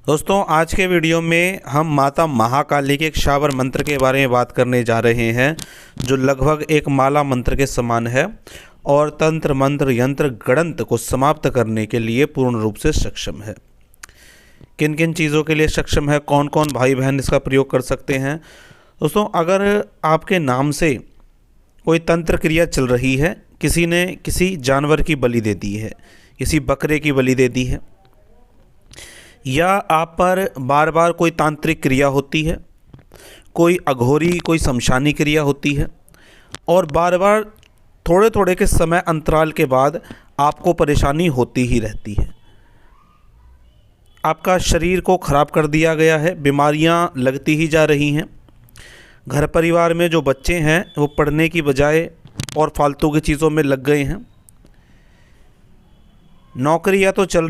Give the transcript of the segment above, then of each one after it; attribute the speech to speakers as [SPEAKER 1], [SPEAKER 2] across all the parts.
[SPEAKER 1] दोस्तों, आज के वीडियो में हम माता महाकाली के एक शावर मंत्र के बारे में बात करने जा रहे हैं, जो लगभग एक माला मंत्र के समान है और तंत्र मंत्र यंत्र गणंत को समाप्त करने के लिए पूर्ण रूप से सक्षम है। किन किन चीज़ों के लिए सक्षम है, कौन कौन भाई बहन इसका प्रयोग कर सकते हैं। दोस्तों, अगर आपके नाम से कोई तंत्र क्रिया चल रही है, किसी ने किसी जानवर की बलि दे दी है, किसी बकरे की बलि दे दी है, या आप पर बार बार कोई तांत्रिक क्रिया होती है, कोई अघोरी कोई शमशानी क्रिया होती है और बार बार थोड़े थोड़े के समय अंतराल के बाद आपको परेशानी होती ही रहती है, आपका शरीर को ख़राब कर दिया गया है, बीमारियां लगती ही जा रही हैं, घर परिवार में जो बच्चे हैं वो पढ़ने की बजाय और फालतू की चीज़ों में लग गए हैं, नौकरी या तो चल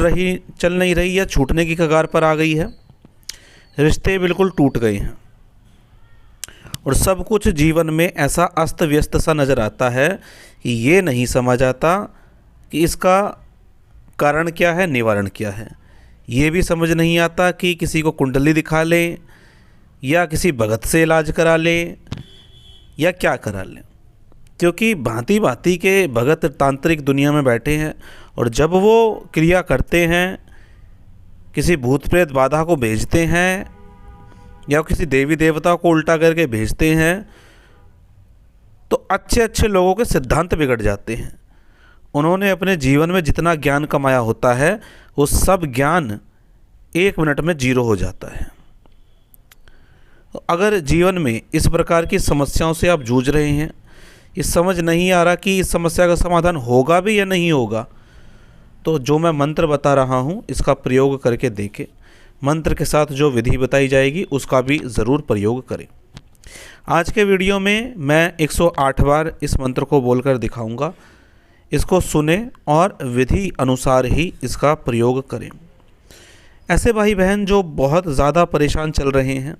[SPEAKER 1] नहीं रही या छूटने की कगार पर आ गई है, रिश्ते बिल्कुल टूट गए हैं और सब कुछ जीवन में ऐसा अस्त व्यस्त सा नज़र आता है कि ये नहीं समझ आता कि इसका कारण क्या है, निवारण क्या है। ये भी समझ नहीं आता कि किसी को कुंडली दिखा लें या किसी भगत से इलाज करा लें या क्या करा लें, क्योंकि भांति भांति के भगत तांत्रिक दुनिया में बैठे हैं और जब वो क्रिया करते हैं, किसी भूत प्रेत बाधा को भेजते हैं या किसी देवी देवता को उल्टा करके भेजते हैं, तो अच्छे अच्छे लोगों के सिद्धांत बिगड़ जाते हैं। उन्होंने अपने जीवन में जितना ज्ञान कमाया होता है वो सब ज्ञान 1 मिनट में जीरो हो जाता है। तो अगर जीवन में इस प्रकार की समस्याओं से आप जूझ रहे हैं, ये समझ नहीं आ रहा कि इस समस्या का समाधान होगा भी या नहीं होगा, तो जो मैं मंत्र बता रहा हूँ इसका प्रयोग करके देखें। मंत्र के साथ जो विधि बताई जाएगी उसका भी ज़रूर प्रयोग करें। आज के वीडियो में मैं 108 बार इस मंत्र को बोलकर दिखाऊंगा। इसको सुने और विधि अनुसार ही इसका प्रयोग करें। ऐसे भाई बहन जो बहुत ज़्यादा परेशान चल रहे हैं,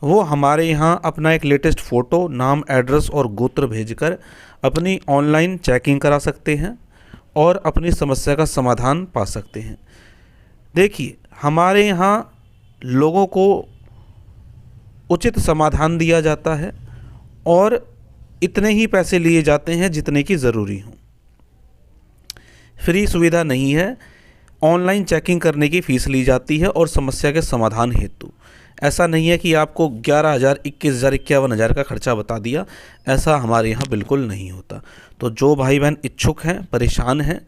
[SPEAKER 1] वो हमारे यहाँ अपना एक लेटेस्ट फ़ोटो, नाम, एड्रेस और गोत्र भेजकर अपनी ऑनलाइन चेकिंग करा सकते हैं और अपनी समस्या का समाधान पा सकते हैं। देखिए, हमारे यहाँ लोगों को उचित समाधान दिया जाता है और इतने ही पैसे लिए जाते हैं जितने की ज़रूरी हों। फ्री सुविधा नहीं है, ऑनलाइन चेकिंग करने की फ़ीस ली जाती है और समस्या के समाधान हेतु। ऐसा नहीं है कि आपको 11,000, 21,000, 51,000 का खर्चा बता दिया, ऐसा हमारे यहाँ बिल्कुल नहीं होता। तो जो भाई बहन इच्छुक हैं, परेशान हैं,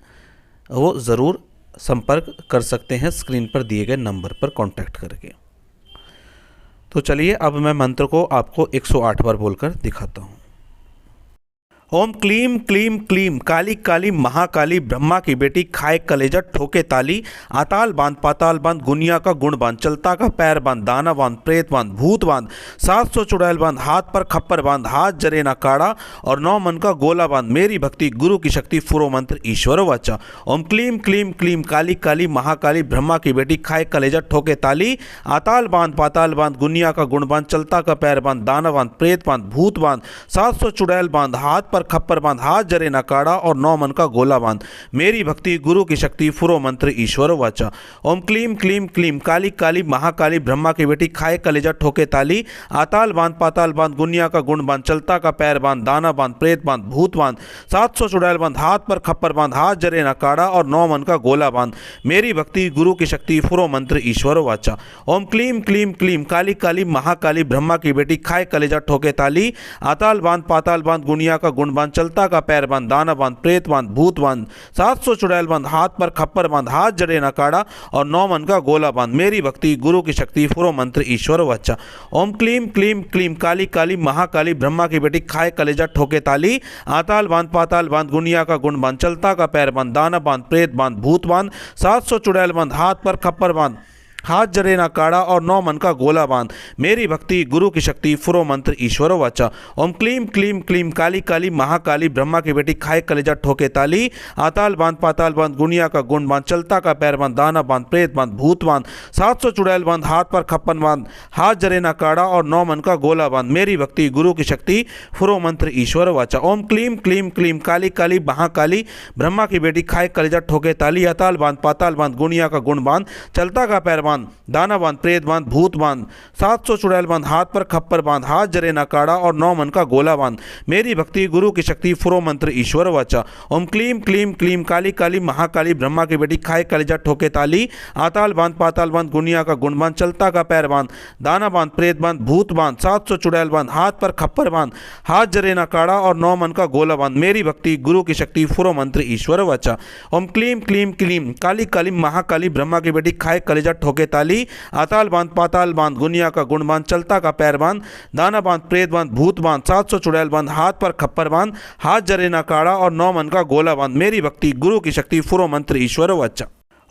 [SPEAKER 1] वो ज़रूर संपर्क कर सकते हैं स्क्रीन पर दिए गए नंबर पर कांटेक्ट करके। तो चलिए अब मैं मंत्र को आपको 108 बार बोलकर दिखाता हूँ। ओम क्लीम क्लीम क्लीम काली काली महाकाली ब्रह्मा की बेटी, खाए कलेजा ठोके ताली, आताल बांध पाताल बांध गुनिया का गुण बांध, चलता का पैर बांध, दाना बांध, प्रेत बांध, भूत बांध, 700 चुड़ैल बांध, हाथ पर खप्पर बांध, हाथ जरे ना काड़ा और 9 मन का गोला बांध, मेरी भक्ति गुरु की शक्ति फुरो मंत्र ईश्वर वाचा। ओम क्लीम क्लीम क्लीम काली काली महाकाली ब्रह्मा की बेटी, खाए कलेजा ठोके ताली, आताल बांध पाताल बांध गुनिया का गुण बांध, चलता का पैर बांध, दाना बांध, प्रेत बांध, भूत बांध, 700 चुड़ैल बांध, हाथ पर खप्पर बांध, हाथ जरे ना काड़ा और 9 मन का गोला बांध, मेरी भक्ति गुरु की शक्ति फुरो मंत्र ईश्वर वाचा। ओम क्लीम क्लीम क्लीम काली काली महाकाली ब्रह्मा की बेटी, खाए कलेजा ठोके ताली, आताल बांध पाताल बांध गुनिया का गुण बांध, चलता का पैर बांध, दाना बांध, प्रेत बांध, भूत बांध, 700 चुड़ैल बांध, हाथ पर खप्पर बांध, हाथ जरे ना काड़ा और 9 मन का गोला बांध, मेरी भक्ति गुरु की शक्ति फुरो मंत्र ईश्वर वाचा। ओम क्लीम क्लीम क्लीम काली काली महाकाली ब्रह्मा की बेटी, खाए कलेजा ठोके ताली, आताल बांध पाताल बांध गुनिया का गुण बांध, चलता का पैर बांध, दाना बांध, प्रेत बांध, भूत बांध, 700 चुड़ैल बांध, हाथ पर खप्पर बांध, हाथ जड़े ना काड़ा और 9 मन का गोला बांध, मेरी भक्ति गुरु की शक्ति फुरो मंत्र ईश्वर वाचा। ओम क्लीम क्लीम क्लीम काली काली महाकाली ब्रह्मा की बेटी, खाए कलेजा ठोके ताली, आताल बांध पाताल बांध गुनिया का गुण बांध, चलता का पैर बांध, दाना बांध, प्रेत बांध, भूत बांध, 700 चुड़ैल बांध, हाथ पर खप्पर बांध, हाथ जरे ना काड़ा और 9 मन का गोला बांध, मेरी भक्ति गुरु की शक्ति फुरो मंत्र ईश्वर वाचा। ओम क्लीम क्लीम क्लीम काली काली महाकाली ब्रह्मा की बेटी, खाए कलेजा ठोके ताली, आताल बांध पाताल बांध गुनिया का गुण बांध, चलता का पैर बांध, दाना बांध, प्रेत बांध, भूत बांध, 700 चुड़ैल बांध, हाथ पर खप्पन बांध, हाथ जरे ना काड़ा और 9 मन का गोला बांध, मेरी भक्ति गुरु की शक्ति फुरो मंत्र ईश्वर वाचा। ओम क्लीम क्लीम क्लीम काली काली महाकाली ब्रह्मा की बेटी, खाए कलेजा ठोके ताली, आताल बांध पाताल बांध गुनिया का गुण बांध, चलता का पैर बांध, दाना बांध, प्रेत बांध, भूत बांध, 700 चुड़ैल बांध, हाथ पर खप्पर बांध, हाथ जरे ना काढ़ा और 9 मन का गोला बांध। मेरी भक्ति गुरु की शक्ति फुरो मंत्र ईश्वर वाचा। ओम क्लीम क्लीम क्लीम काली काली महाकाली ब्रह्मा की बेटी खाए कलेजा ठोके ताली। आताल बांध, पाताल बांध, गुनिया का गुण बांध, चलता का पैर बांध, दाना बांध, प्रेत बांध, भूत बांध, 700 चुड़ैल बांध, हाथ पर खप्पर बांध, हाथ जरे ना काढ़ा और 9 मन का गोला बांध। मेरी भक्ति गुरु की शक्ति फुरो मंत्र ईश्वर वाचा। ओम क्लीम क्लीम क्लीम काली काली महाकाली ब्रह्मा की बेटी खाए कलेजा ठोके ताली। आताल बांध, पाताल बांध, गुनिया का गुण बांध, चलता का पैर बांध, दाना बांध, प्रेत बांध, भूत बांध, 700 चुड़ैल बांध, हाथ पर खप्पर बांध, हाथ जरे ना काढ़ा और 9 मन का गोला बांध। मेरी भक्ति गुरु की शक्ति फुरो मंत्र ईश्वर वाचा।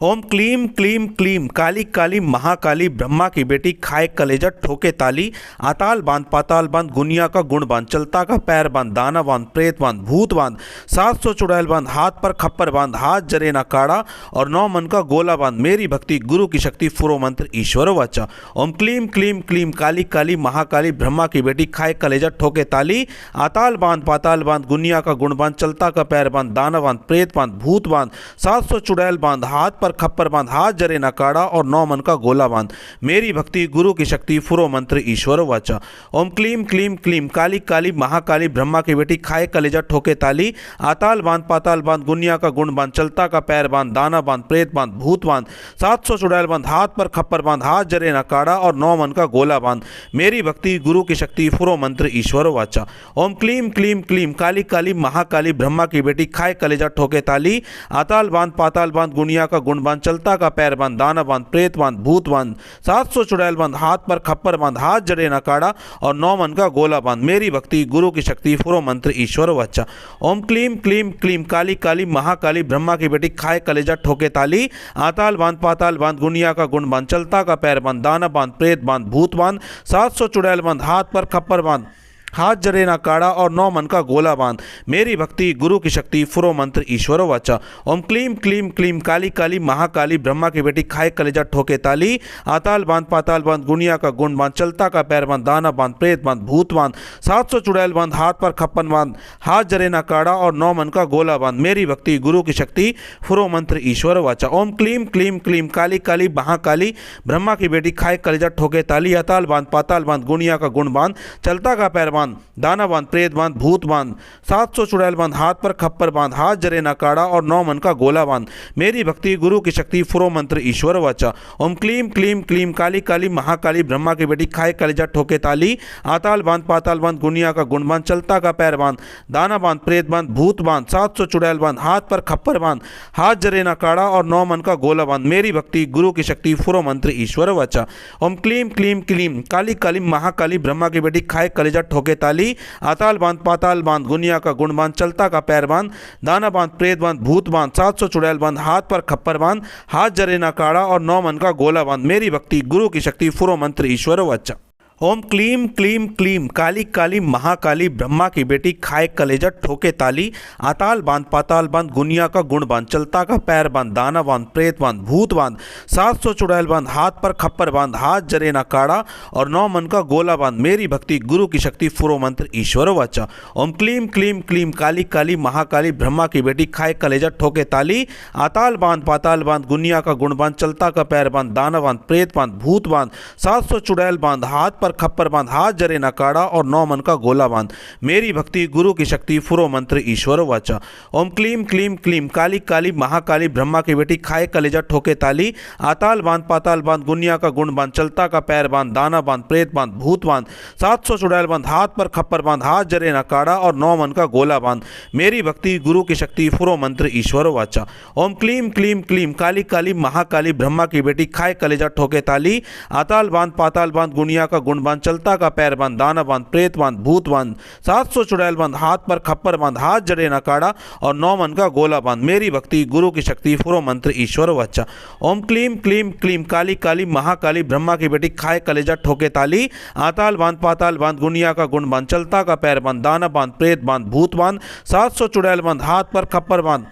[SPEAKER 1] ओम क्लीम क्लीम क्लीम काली काली महाकाली ब्रह्मा की बेटी खाए कलेजा ठोके ताली। आताल बांध, पाताल बांध, गुनिया का गुण बांध, चलता का पैर बांध, दाना बांध, प्रेत बांध, भूत बांध, 700 चुड़ैल बांध, हाथ पर खप्पर बांध, हाथ जरे ना काढ़ा और 9 मन का गोला बांध। मेरी भक्ति गुरु की शक्ति फुरो मंत्र ईश्वर वाचा। ओम क्लीम क्लीम क्लीम काली काली महाकाली ब्रह्मा की बेटी खाए कलेजा ठोके ताली। आताल बांध, पाताल बांध, गुनिया का गुण बांध, चलता का पैर बांध, दाना बांध, प्रेत बांध, भूत बांध, 700 चुड़ैल बांध, हाथ पर खप्पर बांध, हाथ जरे ना काढ़ा और 9 मन का गोला बांध। मेरी भक्ति गुरु की शक्ति फुरो मंत्र ईश्वर वाचा। ओम क्लीम क्लीम क्लीम काली काली महाकाली ब्रह्मा की बेटी खाए कलेजा ठोके ताली। आताल बांध, पाताल बांध, गुनिया का गुण बांध, चलता का पैर बांध, दाना बांध, प्रेत बांध, भूत बांध, 700 चुड़ैल बांध, हाथ पर खप्पर बांध, हाथ जरे ना काढ़ा और 9 मन का गोला बांध। मेरी भक्ति गुरु की शक्ति फुरो मंत्र ईश्वर वाचा। ओम क्लीम क्लीम क्लीम काली काली महाकाली ब्रह्मा की बेटी खाए कलेजा ठोके ताली। आताल बांध, पाताल बांध, गुनिया का गुण बांध, चलता का पैर बांध, दाना बांध, प्रेत बांध, भूत बांध, 700 चुड़ैल बांध, हाथ पर खप्पर बांध, हाथ जरे ना काढ़ा और 9 मन का गोला बांध। मेरी भक्ति गुरु की शक्ति फुरो मंत्र ईश्वर वाचा। ओम क्लीम क्लीम क्लीम काली काली महाकाली ब्रह्मा की बेटी खाए कलेजा ठोके ताली। आताल बांध, पाताल बांध, गुनिया का गुण बांध, चलता का पैर बांध, दाना बांध, प्रेत बांध, भूत बांध, 700 चुड़ैल बांध, हाथ पर खप्पर बांध, हाथ जरे ना काढ़ा और 9 मन का गोला बांध। मेरी भक्ति गुरु की शक्ति फुरो मंत्र ईश्वर वाचा। ओम क्लीम क्लीम क्लीम काली काली महाकाली ब्रह्मा की बेटी खाए कलेजा ठोके ताली। आताल बांध, पाताल बांध, गुनिया का गुण बांध, चलता का पैर बांध, दाना बांध, प्रेत बांध, भूत बांध, 700 चुड़ैल बांध, हाथ पर खप्पन बांध, हाथ जरे ना काढ़ा और 9 मन का गोला बांध। मेरी भक्ति गुरु की शक्ति फुरो मंत्र ईश्वर वाचा। ओम क्लीम क्लीम क्लीम काली काली महाकाली ब्रह्मा की बेटी खाए कलेजा ठोके ताली। आताल बांध, पाताल बांध, गुनिया का गुण बांध, चलता का पैर बांध, दाना बांध, प्रेत बांध, भूत बांध, 700 चुड़ैल बांध, हाथ पर खप्पर बांध, हाथ जरे ना काढ़ा और 9 मन का गोला बांध। मेरी भक्ति गुरु की शक्ति फुरो मंत्र ईश्वर वाचा। ओम क्लीम क्लीम क्लीम काली काली महाकाली ब्रह्मा की बेटी खाए कलेजा ठोके ताली। आताल बांध, पाताल बांध, गुनिया का गुण बांध, चलता का पैर बांध, दाना बांध, प्रेत बांध, भूत बांध, 700 चुड़ैल बांध, हाथ पर खप्पर बांध, हाथ जरे ना काढ़ा और 9 मन का गोला बांध। मेरी भक्ति गुरु की शक्ति फुरो मंत्र ईश्वर वाचा। ओम क्लीम क्लीम क्लीम काली काली महाकाली ब्रह्मा की बेटी खाए कलेजा ठोके ताली। आताल बांध, पाताल बांध, गुनिया का गुण बांध, चलता का पैर बांध, दाना बांध, प्रेत बांध, भूत बांध, 700 चुड़ैल बांध, हाथ पर खप्पर बांध, हाथ जरे ना काढ़ा और 9 मन का गोला बांध। मेरी भक्ति गुरु की शक्ति फुरो मंत्र ईश्वर वाचा। ओम क्लीम क्लीम क्लीम काली काली महाकाली ब्रह्मा की बेटी खाए कलेजा ठोके ताली। आताल बांध, पाताल बांध, गुनिया का गुण बांध, चलता का पैर बांध, दाना बांध, प्रेत बांध, भूत बांध, 700 चुड़ैल बांध, हाथ पर खप्पर बांध, हाथ जरे ना काढ़ा और 9 मन का गोला बांध। मेरी भक्ति गुरु की शक्ति फुरो मंत्र ईश्वर वाचा। ओम क्लीम क्लीम क्लीम काली काली महाकाली ब्रह्मा की बेटी खाए कलेजा ठोके ताली। आताल बांध, पाताल बांध, गुनिया का गुण बांध, चलता का पैर बांध, दाना बांध, प्रेत बांध, भूत बांध, 700 चुड़ैल बांध, हाथ पर खप्पर बांध, हाथ जरे ना काढ़ा और 9 मन का गोला बांध। मेरी भक्ति गुरु की शक्ति फुरो मंत्र ईश्वर वाचा। ओम क्लीम क्लीम क्लीम काली काली महाकाली ब्रह्मा की बेटी खाए कलेजा ठोके ताली। आताल बांध, पाताल बांध, गुनिया का गुण बांध, चलता का पैर बांध, दाना बांध, प्रेत बांध, भूत बांध, 700 चुड़ैल बांध, हाथ पर खप्पर बांध, हाथ जरे ना काढ़ा और 9 मन का गोला बांध। मेरी भक्ति गुरु की शक्ति फुरो मंत्र ईश्वर वाचा। ओम क्लीम क्लीम क्लीम काली काली महाकाली ब्रह्मा की बेटी खाए कलेजा ठोके ताली। आताल बांध, पाताल बांध, गुनिया का गुण बांध, चलता का पैर बांध, दाना बांध, प्रेत बांध, भूत बांध, 700 चुड़ैल बांध, हाथ पर खप्पर बांध, हाथ जरे ना काढ़ा और 9 मन का गोला बांध। मेरी भक्ति गुरु की शक्ति फुरो मंत्र ईश्वर वाचा। ओम क्लीम क्लीम क्लीम काली काली महाकाली ब्रह्मा की बेटी खाए कलेजा ठोके ताली। आताल बांध, पाताल बांध, गुनिया का गुण बांध, चलता का पैर बांध, दाना बांध, प्रेत बांध, भूत बांध, 700 चुड़ैल बांध, हाथ पर खप्पर बांध,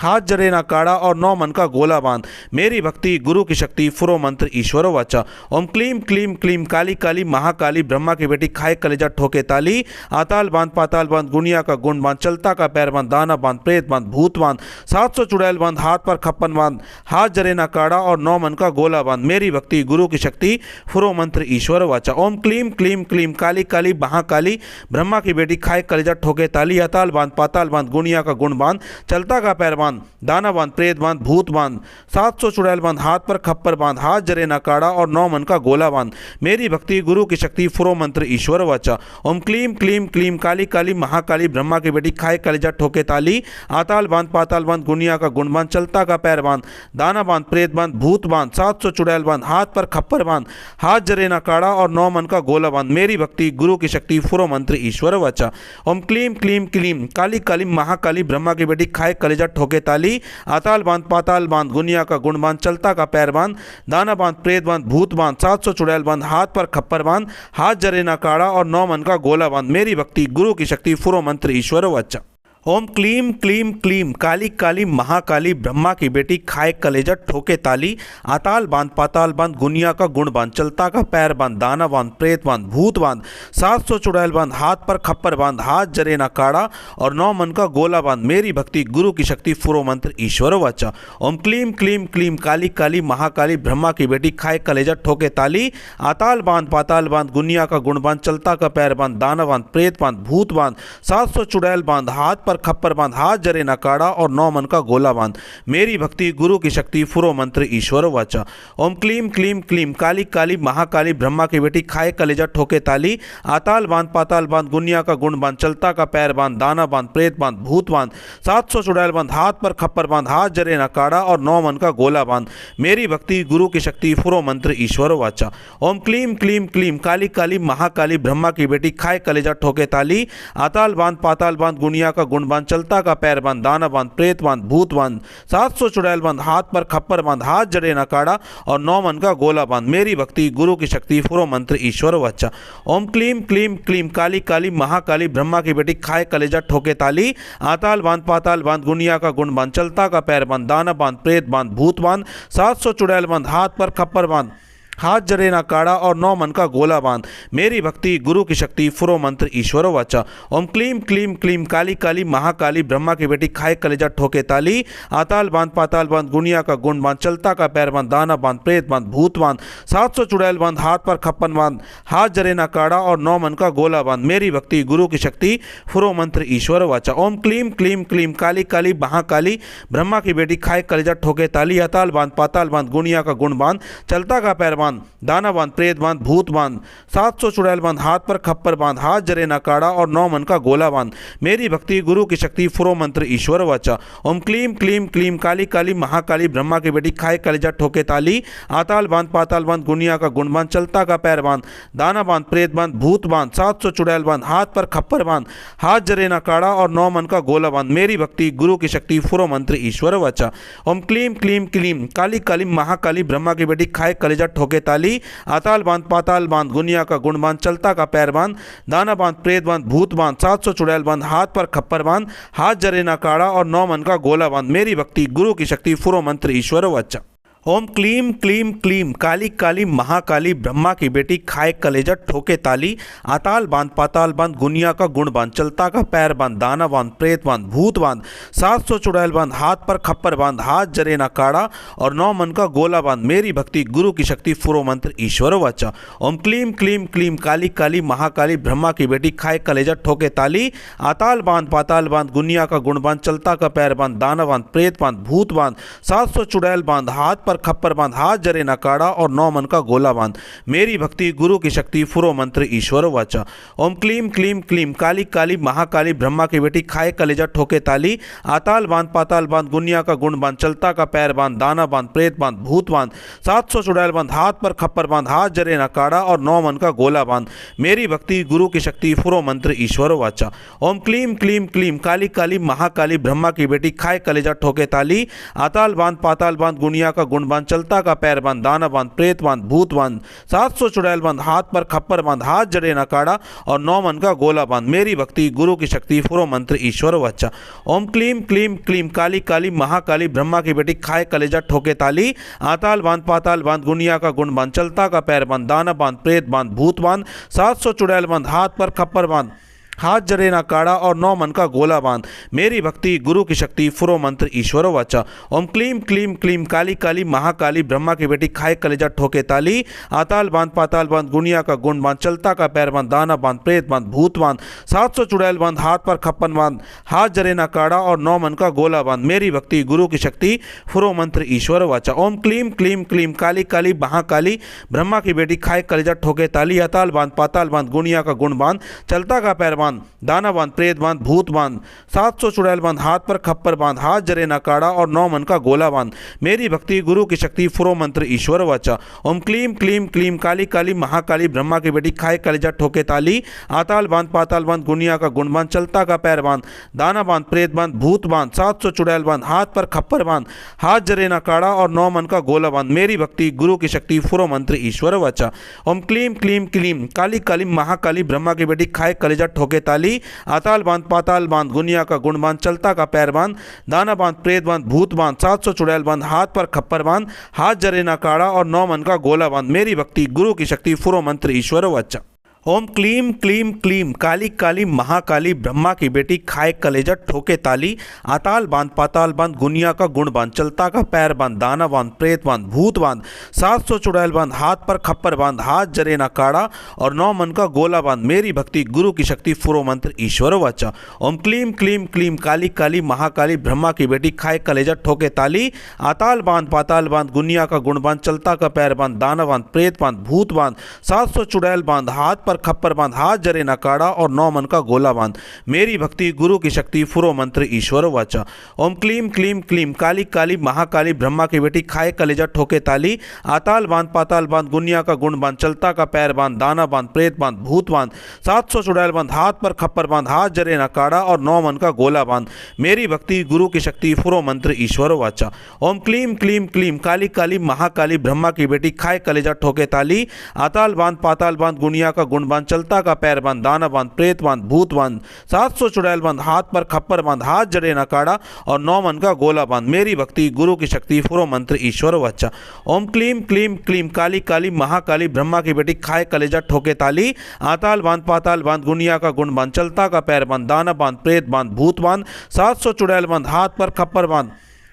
[SPEAKER 1] हाथ जरे ना काढ़ा और 9 मन का गोला बांध, मेरी भक्ति गुरु की शक्ति फुरो मंत्र ईश्वर वाचा। ओम क्लीम क्लीम क्लीम काली काली महाकाली ब्रह्मा की बेटी खाए कलेजा ठोके ताली, आताल बांध पाताल बांध गुनिया का गुण बांध, चलता का पैर बांध, दाना बांध, प्रेत बांध, भूत बांध, 700 चुड़ैल बांध, हाथ पर खप्पन बांध, हाथ जरे ना काढ़ा और 9 मन का गोला बांध, मेरी भक्ति गुरु की शक्ति फुरो मंत्र ईश्वर वाचा। ओम क्लीम क्लीम क्लीम काली काली महाकाली ब्रह्मा की बेटी खाए कलेजा ठोके ताली, अताल बांध पाताल बांध गुनिया का गुण बांध, चलता का पैर बांध, दाना बांध, प्रेत बांध, भूत बांध, 700 चुड़ैल बांध, हाथ पर खप्पर बांध, हाथ जरे ना काढ़ा और 9 मन का गोला बांध, मेरी भक्ति गुरु की शक्ति फुरो मंत्र ईश्वर वाचा। ओम क्लीम क्लीम क्लीम काली काली महाकाली ब्रह्मा की बेटी खाए कलेजा ठोके ताली, आताल बांध पाताल बांध गुनिया का गुण बांध, चलता का पैर बांध, दाना बांध, प्रेत बांध, भूत बांध, 700 चुड़ैल बांध, हाथ पर खप्पर बांध, हाथ जरे ना काढ़ा और 9 मन का गोला बांध, मेरी भक्ति गुरु की शक्ति फुरो मंत्र ईश्वर वाचा। ओम क्लीम क्लीम क्लीम काली काली महाकाली ब्रह्मा की बेटी खाए कलेजा ठोके ताली, आताल बांध पाताल बांध गुनिया का गुण बांध, चलता का पैर बांध, दाना बांध, प्रेत बांध, भूत बांध, 700 चुड़ैल बांध, हाथ पर खप्पर बांध, हाथ जरे ना काढ़ा और 9 मन का गोला बांध, मेरी भक्ति गुरु की शक्ति फुरो मंत्र ईश्वर वाचा। ओम क्लीम क्लीम क्लीम काली काली महाकाली ब्रह्मा की बेटी खाए कलेजा ठोके ताली, आताल बांध पाताल बांध गुनिया का गुण बांध, चलता का पैर बांध, दाना बांध, प्रेत बांध, भूत बांध, 700 चुड़ैल बांध, हाथ पर खप्पर बांध, हाथ जरे ना काढ़ा और 9 मन का गोला बांध, मेरी भक्ति गुरु की शक्ति फुरो मंत्र ईश्वर वाचा। ओम क्लीम क्लीम क्लीम काली काली महाकाली ब्रह्मा की बेटी खाए कलेजा ठोके ताली, आताल बांध पाताल बांध गुनिया का गुण बांध, चलता का पैर बांध, दाना बांध, प्रेत बांध, भूत बांध, 700 चुड़ैल बांध, हाथ पर खप्पर बांध, हाथ जरे ना काढ़ा और 9 मन का गोला बांध, मेरी भक्ति गुरु की शक्ति फुरो मंत्र ईश्वर वाचा। ओम क्लीम क्लीम क्लीम काली काली महाकाली ब्रह्मा की बेटी खाए कलेजा ठोके ताली, आताल बांध पाताल बांध गुनिया का गुण बांध, चलता का पैर बांध, दाना बांध, प्रेत बांध, भूत बांध, 700 चुड़ैल बांध, हाथ पर खप्पर बांध, हाथ जरे ना काढ़ा और 9 मन का गोला बांध, मेरी भक्ति गुरु की शक्ति फुरो मंत्र ईश्वर वाचा। ओम क्लीम क्लीम क्लीम काली काली महाकाली ब्रह्मा की बेटी खाए कलेजा ठोके ताली, आताल बांध पाताल बांध गुनिया का गुण बांध, चलता का पैर बांध, दाना बांध, प्रेत बांध, भूत बांध, 700 चुड़ैल बांध, हाथ पर खप्पर बांध, हाथ जरे ना काढ़ा और 9 मन का गोला बांध, मेरी भक्ति गुरु की शक्ति फुरो मंत्र ईश्वर वाचा। ओम क्लीम क्लीम क्लीम काली काली महाकाली ब्रह्मा की बेटी खाए कलेजा ठोके ताली, आताल बांध पाताल बांध गुनिया का गुण बांध, चलता का पैर बांध, दाना बांध, प्रेत बांध, भूत बांध, 700 चुड़ैल बांध, हाथ पर खप्पर बांध, हाथ जरे ना काढ़ा और 9 मन का गोला बांध, मेरी भक्ति गुरु की शक्ति फुरो मंत्र ईश्वर वाचा। ओम क्लीम क्लीम क्लीम काली काली महाकाली ब्रह्मा की बेटी खाए कलेजा ठोके ताली, आताल बांध पाताल बांध गुनिया का गुण बांध, चलता का पैर बांध, दाना बांध, प्रेत बांध, भूत बांध, 700 चुड़ैल बांध, हाथ पर खप्पन बांध, हाथ जरे ना काढ़ा और 9 मन का गोला बांध, मेरी भक्ति गुरु की शक्ति फुरो मंत्र ईश्वर वाचा। ओम क्लीम क्लीम क्लीम काली काली महाकाली ब्रह्मा की बेटी खाए कलेजा ठोके ताली, आताल बांध पाताल बांध गुनिया का गुण बांध, चलता का पैर बांध, दाना बांध, प्रेत बांध, भूत बांध, 700 चुड़ैल बांध, हाथ पर खप्पर बांध, हाथ जरे ना काढ़ा और 9 मन का गोला बांध, मेरी भक्ति गुरु की शक्ति फुरो मंत्र ईश्वर वाचा। ओम क्लीम क्लीम क्लीम काली काली महाकाली ब्रह्मा की बेटी खाए कलेजा ठोके ताली, आताल बांध पाताल बांध गुनिया का गुण बांध, चलता का पैर बांध, दाना बांध, प्रेत बांध, भूत बांध, 700 चुड़ैल बांध, हाथ पर खप्पर बांध, हाथ जरे ना काढ़ा और 9 मन का गोला बांध, मेरी भक्ति गुरु की शक्ति फुरो मंत्र ईश्वर वाचा। ओम क्लीम क्लीम क्लीम काली काली महाकाली ब्रह्मा की बेटी खाए कलेजा ठोके ताली, आताल बांध पाताल बांध गुनिया का गुण बांध, चलता का पैर बांध, दाना बांध, प्रेत बांध, भूत बांध, 700 चुड़ैल बांध, हाथ पर खप्पर बांध, हाथ जरे ना काढ़ा और 9 मन का गोला बांध, मेरी भक्ति गुरु की शक्ति फुरो मंत्र ईश्वर वाचा। ओम क्लीम क्लीम क्लीम काली काली महाकाली ब्रह्मा की बेटी खाए कलेजा ठोके ताली, आताल बांध पाताल बांध गुनिया का गुण बांध, चलता का पैर बांध, दाना बांध, प्रेत बांध, भूत बांध, 700 चुड़ैल बांध, हाथ पर खप्पर बांध, हाथ जरे ना काढ़ा और 9 मन का गोला बांध, मेरी भक्ति गुरु की शक्ति फुरो मंत्र ईश्वर वाचा। ओम क्लीम क्लीम क्लीम काली काली महाकाली ब्रह्मा की बेटी खाए कलेजा ठोके ताली, आताल बांध पाताल बांध गुनिया का गुण बांध, चलता का पैर बांध, दाना बांध, प्रेत बांध, भूत बांध, 700 चुड़ैल बांध, हाथ पर खप्पर बांध, हाथ जरे ना काढ़ा और 9 मन का गोला बांध, मेरी भक्ति गुरु की शक्ति फुरो मंत्र ईश्वर वाचा। ओम क्लीम क्लीम क्लीम काली काली महाकाली ब्रह्मा की बेटी खाए कलेजा ठोके ताली, आताल बांध पाताल बांध गुनिया का गुण बांध, चलता का पैर बांध, दाना बांध, प्रेत बांध, भूत बांध, 700 चुड़ैल बांध, हाथ पर खप्पर बांध, हाथ जरे ना काढ़ा और 9 मन का गोला बांध, मेरी भक्ति गुरु की शक्ति फुरो मंत्र ईश्वर वाचा। ओम क्लीम क्लीम क्लीम काली काली महाकाली ब्रह्मा की बेटी खाए कलेजा ठोके ताली, आताल बांध पाताल बांध गुनिया का गुण गुण बांध, चलता का पैर बांध, दाना बांध, प्रेत बांध, भूत बांध, 700 चुड़ैल बांध, हाथ पर खप्पर बांध, हाथ जड़े नकाड़ा और 9 मन का गोला बांध, मेरी भक्ति गुरु की शक्ति फुरो मंत्र ईश्वर वाचा। ओम क्लीम क्लीम क्लीम काली काली महाकाली ब्रह्मा की बेटी खाए कलेजा ठोके ताली, आताल बांध पाताल बांध, गुनिया का गुण बांध, चलता का पैर बांध, दाना बांध, प्रेत बांध, भूत बांध, 700 चुड़ैल बांध, हाथ पर खप्पर बांध, हाथ जरे ना काड़ा और 9 मन का गोला बांध, मेरी भक्ति गुरु की शक्ति फुरो मंत्र ईश्वर वाचा। ओम क्लीम क्लीम क्लीम काली काली महाकाली ब्रह्मा की बेटी खाए कलेजा ठोके ताली, आताल बांध पाताल बांध, गुनिया का गुण बांध, चलता का पैर बांध, दाना बांध, प्रेत बांध, भूत बांध, 700 चुड़ैल बांध, हाथ पर खप्पन बांध, हाथ जरे ना काड़ा और 9 मन का गोला बांध, मेरी भक्ति गुरु की शक्ति फुरो मंत्र ईश्वर वाचा। ओम क्लीम क्लीम क्लीम काली काली महाकाली ब्रह्मा की बेटी खाए कलेजा ठोके ताली, अताल बांध पाताल बांध, गुनिया का गुण बांध, चलता का पैर बांध, दाना बांध, प्रेत बांध, भूत बांध, 700 चुड़ैल बांध, हाथ पर खप्पर बांध, हाथ जरे नकाड़ा और 9 मन का गोला बांध, मेरी भक्ति गुरु की शक्ति फुरो मंत्र ईश्वर वाचा। ओम क्लीम क्लीम क्लीम काली काली महाकाली ब्रह्मा की बेटी खाए कलेजा ठोके ताली, आताल बांध पाताल बांध, गुनिया का गुण बांध, चलता का पैर बांध, दाना बांध, प्रेत बांध, भूत बांध, 700 चुड़ैल बांध, हाथ पर खप्पर बांध, हाथ जरे नकाड़ा और 9 मन का गोला बांध, मेरी भक्ति गुरु की शक्ति फुरो मंत्र ईश्वर वाचा। ओम क्लीम क्लीम क्लीम काली काली महाकाली ब्रह्मा की बेटी खाए कलेजा ठोके ताली, आताल बांध पाताल बांध, गुनिया का गुण बांध, चलता का पैर बांध, दाना बांध, प्रेत बांध, भूत बांध, 700 चुड़ैल बांध, हाथ पर खप्पर बांध, हाथ जरे नकाड़ा और 9 मन का गोला बांध, मेरी भक्ति गुरु की शक्ति फुरो मंत्र ईश्वर वाचा। ओम क्लीम क्लीम क्लीम काली काली महाकाली ब्रह्मा की बेटी खाए कलेजा ठोके ताली, आताल बांध पाताल बांध, गुनिया का गुण बांध, चलता का पैर बांध, दाना बांध, प्रेत बांध, भूत बांध, 700 चुड़ैल बांध, हाथ पर खप्पर बांध, हाथ जरे ना काड़ा और 9 मन का गोला बांध, मेरी भक्ति गुरु की शक्ति फुरो मंत्र ईश्वर वाचा। ओम क्लीम क्लीम क्लीम काली काली महाकाली ब्रह्मा की बेटी खाए कलेजा ठोके ताली, आताल बांध पाताल बांध, गुनिया का गुण बांध, चलता का पैर बांध, दाना बांध, प्रेत बांध, भूत बांध, 700 चुड़ैल बांध, हाथ पर खप्पर बांध, हाथ जरे नकाड़ा और 9 मन का गोला बांध, मेरी भक्ति गुरु की शक्ति फुरो मंत्र ईश्वर वाचा। ओम क्लीम क्लीम क्लीम काली काली महाकाली ब्रह्मा की बेटी खाए कलेजा ठोके ताली, आताल बांध पाताल बांध, गुनिया का गुण बांध, चलता का पैर बांध, दाना बांध, प्रेत बांध, भूत बांध, 700 चुड़ैल बांध, हाथ पर खप्पर बांध, हाथ जरे नकाड़ा और 9 मन का गोला बांध, मेरी भक्ति गुरु की शक्ति फुरो मंत्र ईश्वर वाचा। ओम क्लीम क्लीम क्लीम काली काली महाकाली ब्रह्मा की बेटी खाए कलेजा ठोके ताली, आताल बांध पाताल बांध, गुनिया का गुण बांध, चलता का पैर बांध, दाना बांध, प्रेत बांध, भूत बांध, 700 चुड़ैल बांध, हाथ पर खप्पर बांध, हाथ जड़े नकाड़ा और 9 मन का गोला बांध, मेरी भक्ति गुरु की शक्ति फुरो मंत्र ईश्वर वाचा। ओम क्लीम क्लीम क्लीम काली काली महाकाली ब्रह्मा की बेटी खाए कलेजा ठोके ताली, आताल बांध पाताल बांध, गुनिया का गुण बांध, चलता का पैर बांध, दाना बांध, प्रेत बांध, भूत बांध, 700 चुड़ैल बांध, हाथ पर खप्पर बांध,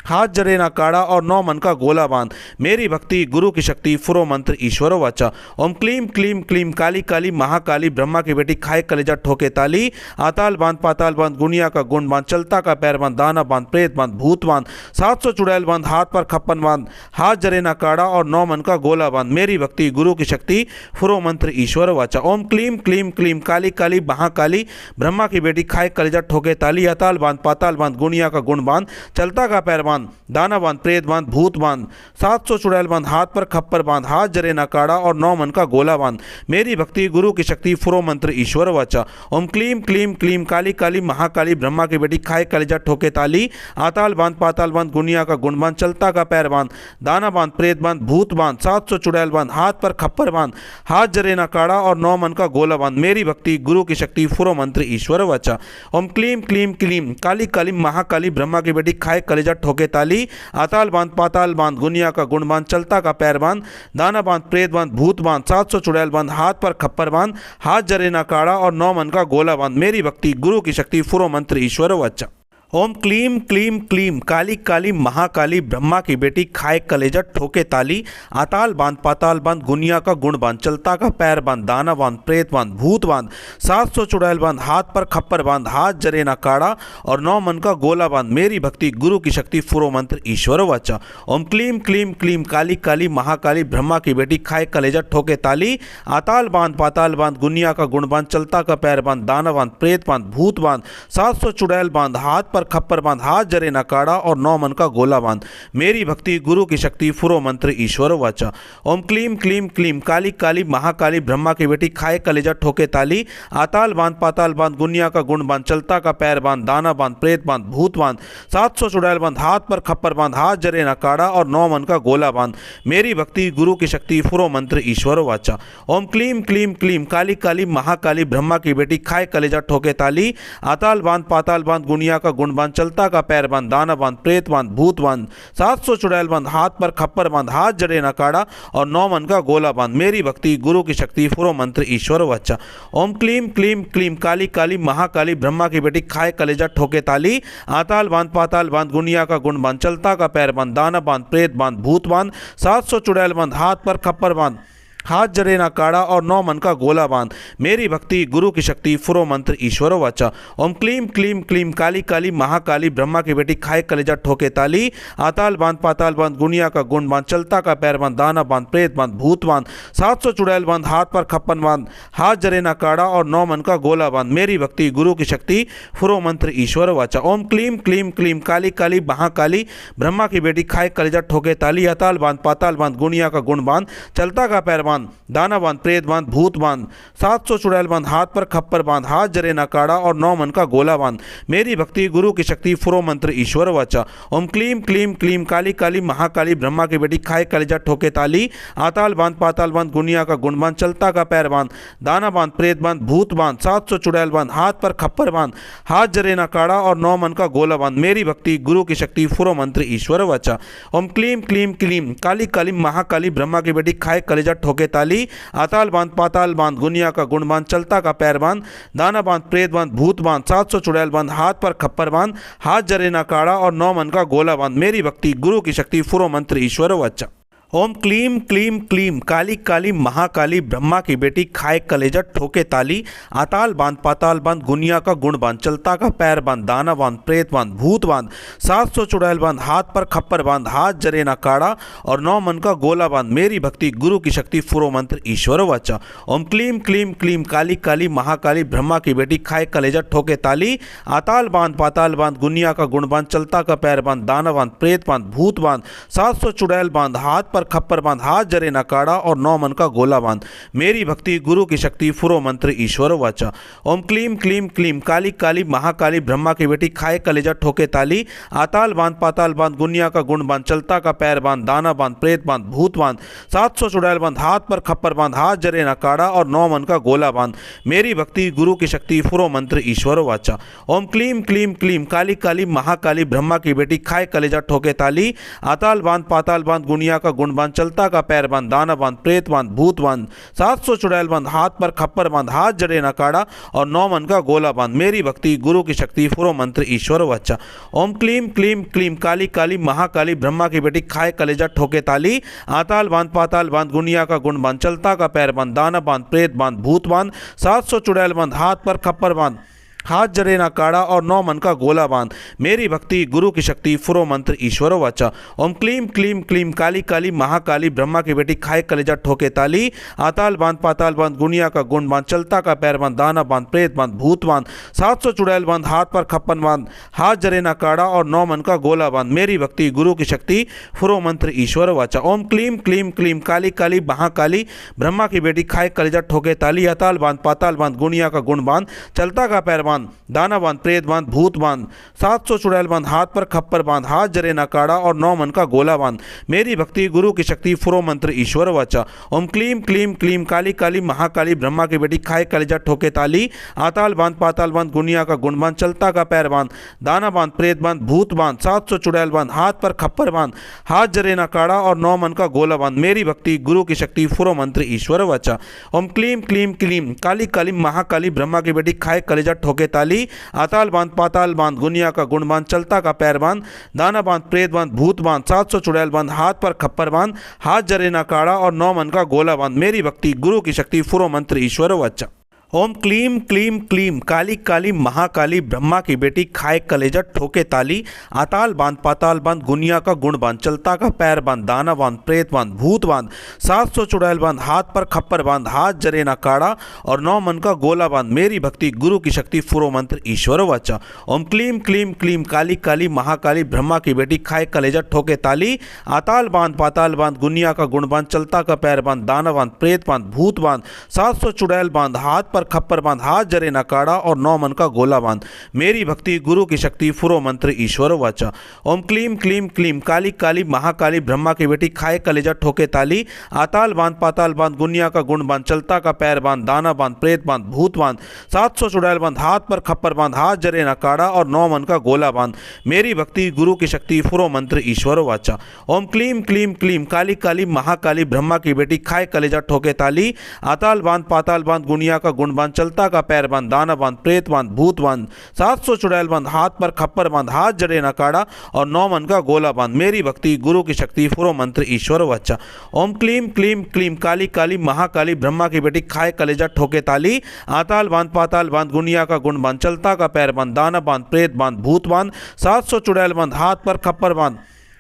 [SPEAKER 1] हाथ जरे ना काड़ा और 9 मन का गोला बांध, मेरी भक्ति गुरु की शक्ति फुरो मंत्र ईश्वर वाचा। ओम क्लीम क्लीम क्लीम काली काली महाकाली ब्रह्मा की बेटी खाए कलेजा ठोके ताली, आताल बांध पाताल बांध, गुनिया का गुण बांध, चलता का पैर बांध, दाना बांध, प्रेत बांध, भूत बांध, 700 चुड़ैल बांध, हाथ पर खप्पन बांध, हाथ जरे ना काड़ा और 9 मन का गोला बांध, मेरी भक्ति गुरु की शक्ति फुरो मंत्र ईश्वर वाचा। ओम क्लीम क्लीम क्लीम काली काली महाकाली ब्रह्मा की बेटी खाए कलेजा ठोके ताली, आताल बांध पाताल बांध, गुनिया का गुण बांध, चलता का पैर बांध, दाना बांध, प्रेत बांध, भूत बांध, 700 चुड़ैल बांध, हाथ पर खप्पर बांध, हाथ जरे नकाड़ा और 9 मन का गोला बांध, मेरी भक्ति गुरु की शक्ति फुरो मंत्र ईश्वर वाचा। ओम क्लीम क्लीम क्लीम काली काली महाकाली ब्रह्मा की बेटी खाए कलेजा ठोके ताली, आताल बांध पाताल बांध, गुनिया का गुण बांध, चलता का पैर बांध, दाना बांध, प्रेत बांध, भूत बांध, 700 चुड़ैल बांध, हाथ पर खप्पर बांध, हाथ जरे नकाड़ा और 9 मन का गोला बांध, मेरी भक्ति गुरु की शक्ति फुरो मंत्र ईश्वर वाचा। ओम क्लीम क्लीम क्लीम काली काली महाकाली ब्रह्मा की बेटी खाए कलेजा ठोके ताली, आताल बांध पाताल बांध, गुनिया का गुण बांध, चलता का पैर बांध, दाना बांध, प्रेत बांध, भूत बांध, 700 चुड़ैल बांध, हाथ पर खप्पर बांध, हाथ जरे नकाड़ा और 9 मन का गोला बांध, मेरी भक्ति गुरु की शक्ति फुरो मंत्र ईश्वर वाचा। ओम क्लीम क्लीम क्लीम काली काली महाकाली ब्रह्मा की बेटी खाए कलेजा ठोके ताली, आताल बांध पाताल बांध, गुनिया का गुण बांध, चलता का पैर बांध, दाना बांध, प्रेत बांध, भूत बांध, 700 चुड़ैल बांध, हाथ पर खप्पर बांध, हाथ जरे ना काड़ा और 9 मन का गोला बांध, मेरी भक्ति गुरु की शक्ति फुरो मंत्र ईश्वर वाचा। ओम क्लीम क्लीम क्लीम काली काली महाकाली ब्रह्मा की बेटी खाए कलेजा ठोके ताली, आताल बांध पाताल बांध, गुनिया का गुण बांध, चलता का पैर बांध, दाना बांध, प्रेत बांध, भूत बांध, 700 चुड़ैल बांध, हाथ पर खप्पर बांध, हाथ जरे न काड़ा और 9 मन का गोला बांध। मेरी भक्ति गुरु की शक्ति फुरो मंत्र ईश्वर वाचा। ओम क्लीम क्लीम क्लीम काली काली महाकाली ब्रह्मा की बेटी, खाए कलेजा ठोके ताली। आताल बांध पाताल बांध, गुनिया का गुण बांध, चलता का पैर बांध, दाना बांध, प्रेत बांध, भूत बांध, 700 चुड़ैल बांध, हाथ पर खप्पर बांध, हाथ जरे न काड़ा और 9 मन का गोला बांध। मेरी भक्ति गुरु की शक्ति फुरो मंत्र ईश्वर वाचा। ओम क्लीम क्लीम क्लीम काली काली महाकाली ब्रह्मा की बेटी, खाए कलेजा ठोके ताली। आताल बांध पाताल बांध, गुनिया का गुण बांध, चलता का पैर बांध, दाना बांध, प्रेत बांध, भूत बांध, 700 चुड़ैल बांध, हाथ पर खप्पर बांध, हाथ जड़े न काड़ा और 9 मन का गोला बांध। मेरी भक्ति गुरु की शक्ति फुरो मंत्र ईश्वर वाचा। ओम क्लीम क्लीम क्लीम काली काली महाकाली ब्रह्मा की बेटी, खाए कलेजा ठोके ताली। आताल बांध पाताल बांध, गुनिया का गुण बांध, चलता का पैर बांध, दाना बांध, प्रेत बांध, भूत बांध, 700 चुड़ैल बांध, हाथ पर खप्पर बांध, हाथ जरे ना काड़ा और 9 मन का गोला बांध। मेरी भक्ति गुरु की शक्ति फुरो मंत्र ईश्वर वाचा। ओम क्लीम क्लीम क्लीम काली काली महाकाली ब्रह्मा की बेटी, खाए कलेजा ठोके ताली। आताल बांध पाताल बांध, गुनिया का गुण बांध, चलता का पैर बांध, दाना बांध, प्रेत बांध, भूत बांध, 700 चुड़ैल बांध, हाथ पर खप्पन बांध, हाथ जरे ना काड़ा और 9 मन का गोला बांध। मेरी भक्ति गुरु की शक्ति फुरो मंत्र ईश्वर वाचा। ओम क्लीम क्लीम क्लीम काली काली महाकाली ब्रह्मा की बेटी, खाए कलेजा ठोके ताली। आताल बांध पाताल बांध, गुनिया का गुण बांध, चलता का पैर बांध, दाना बांध, प्रेत बांध, भूत बांध, 700 चुड़ैल बांध, हाथ पर खप्पर बांध, हाथ जरे ना काड़ा और 9 मन का गोला बांध। मेरी भक्ति गुरु की शक्ति फुरो मंत्र ईश्वर वाचा। ओम क्लीम क्लीम क्लीम काली काली महाकाली ब्रह्मा की बेटी, खाए कलेजा ठोके ताली। आताल बांध पाताल बांध, गुनिया का गुण बांध, चलता का पैर बांध, दाना बांध, प्रेत बांध, भूत बांध, 700 चुड़ैल बांध, हाथ पर खप्पर बांध, हाथ जरे ना काड़ा और 9 मन का गोला बांध। मेरी भक्ति गुरु की शक्ति फुरो मंत्र ईश्वर वाचा। ओम क्लीम क्लीम क्लीम काली काली महाकाली ब्रह्मा की बेटी, खाए कलेजा ठोके ताली। आताल बांध पाताल बांध, गुनिया का गुण बांध, चलता का पैर बांध, दाना बांध, प्रेत बांध, भूत बांध, 700 चुड़ैल बांध, हाथ पर खप्पर बांध, हाथ जरे ना काड़ा और 9 मन का गोला बांध। मेरी भक्ति गुरु की शक्ति फुरो मंत्र ईश्वर वाचा। ओम क्लीम क्लीम क्लीम काली काली महाकाली ब्रह्मा की बेटी, खाए कलेजा ठोके ताली। आताल बांध पाताल बांध, गुनिया का गुण बांध, चलता का पैर बांध, दाना बांध, प्रेत बांध, भूत बांध, 700 चुड़ैल बांध, हाथ पर खप्पर बांध, हाथ जरे ना काड़ा और 9 मन का गोला बांध। मेरी भक्ति गुरु की शक्ति फुरो मंत्र ईश्वर वाचा। ओम क्लीम क्लीम क्लीम काली काली महाकाली ब्रह्मा की बेटी, खाए कलेजा ठोके ताली। आताल बांध पाताल बांध, गुनिया का गुण बांध, चलता का पैर बांध, दाना बांध, प्रेत बांध, भूत बांध, 700 चुड़ैल बांध, हाथ पर खप्पर बांध, हाथ जरे ना काड़ा और 9 मन का गोला बांध। मेरी भक्ति गुरु की शक्ति फुरो मंत्र ईश्वर वाचा। ओम क्लीम क्लीम क्लीम काली काली महाकाली ब्रह्मा की बेटी, खाए कलेजा ठोके ताली। आताल बांध पाताल बांध, गुनिया का गुण बांध, चलता का पैर बांध, दाना बांध, प्रेत बांध, भूत बांध, 700 चुड़ैल बांध, हाथ पर खप्पर बांध, हाथ जरे ना काड़ा और 9 मन का गोला बांध। मेरी भक्ति गुरु की शक्ति फुरो मंत्र ईश्वर वाचा। ओम क्लीम क्लीम क्लीम काली काली महाकाली ब्रह्मा की बेटी, खाए कलेजा ठोके ताली। आताल बांध पाताल बांध, गुनिया का गुण बांध, चलता का पैर बांध, दाना बांध, प्रेत बांध, भूत बांध, 700 चुड़ैल बांध, हाथ पर खप्पर बांध, हाथ जड़े ना काड़ा और 9 मन का गोला बांध। मेरी भक्ति गुरु की शक्ति फुरो मंत्र ईश्वर वाचा। ओम क्लीम क्लीम क्लीम काली काली महाकाली ब्रह्मा की बेटी, खाए कलेजा ठोके ताली। आताल बांध पाताल बांध, गुनिया का गुण बांध, चलता का पैर बांध, दाना बांध, प्रेत बांध, भूत बांध, 700 चुड़ैल बांध, हाथ पर खप्पर बांध, हाथ जरे ना काड़ा और 9 मन का गोला बांध। मेरी भक्ति गुरु की शक्ति फुरो मंत्र ईश्वर वाचा। ओम क्लीम क्लीम क्लीम काली काली महाकाली ब्रह्मा की बेटी, खाए कलेजा ठोके ताली। आताल बांध पाताल बांध, गुनिया का गुण बांध, चलता का पैर बांध, दाना बांध, प्रेत बांध, भूत बांध, 700 चुड़ैल बांध, हाथ पर खप्पन बांध, हाथ जरे ना काड़ा और 9 मन का गोला बांध। मेरी भक्ति गुरु की शक्ति फुरो मंत्र ईश्वर वाचा। ओम क्लीम क्लीम क्लीम काली काली महाकाली ब्रह्मा की बेटी, खाए कलेजा ठोके ताली। आताल बांध पाताल बांध, गुनिया का गुण बांध, चलता का पैर बांध, दाना बांध, प्रेत बांध, भूत बांध, 700 चुड़ैल बांध, हाथ पर खप्पर बांध, हाथ जरे ना काड़ा और 9 मन का गोला बांध। मेरी भक्ति गुरु की शक्ति फुरो मंत्र ईश्वर वाचा। ओम क्लीम क्लीम क्लीम काली काली महाकाली ब्रह्मा की बेटी, खाए कलेजा ठोके ताली। आताल बांध पाताल बांध, गुनिया का गुण बांध, चलता का पैर बांध, दाना बांध, प्रेत बांध, भूत बांध, 700 चुड़ैल बांध, हाथ पर खप्पर बांध, हाथ जरे ना काड़ा और 9 मन का गोला बांध। मेरी भक्ति गुरु की शक्ति फुरो मंत्र ईश्वर वाचा। ओम क्लीम क्लीम क्लीम काली काली महाकाली ब्रह्मा की बेटी, खाए कलेजा ठोके ताली। आताल बांध पाताल बांध, गुनिया का गुण बांध, चलता का पैर बांध, दाना बांध, प्रेत बांध, भूत बांध, 700 चुड़ैल बांध, हाथ पर खप्पर बांध, हाथ जरे ना काड़ा और 9 मन का गोला बांध। मेरी भक्ति गुरु की शक्ति फुरो मंत्र ईश्वर वाचा। ओम क्लीम क्लीम क्लीम काली काली महाकाली ब्रह्मा की बेटी खाए कलेजा ठोके ताली। आताल बांध पाताल बांध गुनिया का गुण बांध चलता का पैर बांध दाना बांध प्रेत बांध भूत बांध 700 चुड़ैल बांध हाथ पर खप्पर बांध हाथ जरे ना काड़ा और 9 मन का गोला बांध मेरी भक्ति गुरु की शक्ति फुरो मंत्र ईश्वर वाचा। ओम क्लीम क्लीम क्लीम काली काली महाकाली ब्रह्मा की बेटी खाए कलेजा ठोके ताली। आताल बांध पाताल बांध गुनिया का गुण बांध चलता का पैर बांध दाना बांध प्रेत बांध भूत बांध 700 चुड़ैल बांध हाथ पर खप्पर बांध हाथ जरे ना काड़ा और 9 मन का गोला बांध मेरी भक्ति गुरु की शक्ति फुरो मंत्र ईश्वर वाचा। ओम क्लीम क्लीम क्लीम काली काली महाकाली ब्रह्मा की बेटी खाए कलेजा ठोके ताली। आताल बांध पाताल बांध गुनिया का गुण बांध चलता का पैर बांध दाना बांध प्रेत बांध भूत बांध 700 चुड़ैल बांध हाथ पर खप्पर बांध हाथ जरे ना काड़ा और 9 मन का गोला बांध मेरी भक्ति गुरु की शक्ति फुरो मंत्र ईश्वर वाचा। ओम क्लीम क्लीम क्लीम काली काली महाकाली ब्रह्मा की बेटी खाए कलेजा ठोके ताली। आताल बांध पाताल बांध गुनिया का गुण बांध चलता का पैर बांध दाना बांध प्रेत बांध भूत बांध 700 चुड़ैल बांध हाथ पर खप्पर बांध हाथ जड़े ना काड़ा और 9 मन का गोला बांध मेरी भक्ति गुरु की शक्ति फुरो मंत्र ईश्वर वाचा। ओम क्लीम क्लीम क्लीम काली काली महाकाली ब्रह्मा की बेटी खाए कलेजा ठोके ताली। आताल बांध पाताल बांध गुनिया का गुण बांध चलता का पैर बांध दाना बांध प्रेत बांध भूत बांध 700 चुड़ैल बांध हाथ पर खप्पर बांध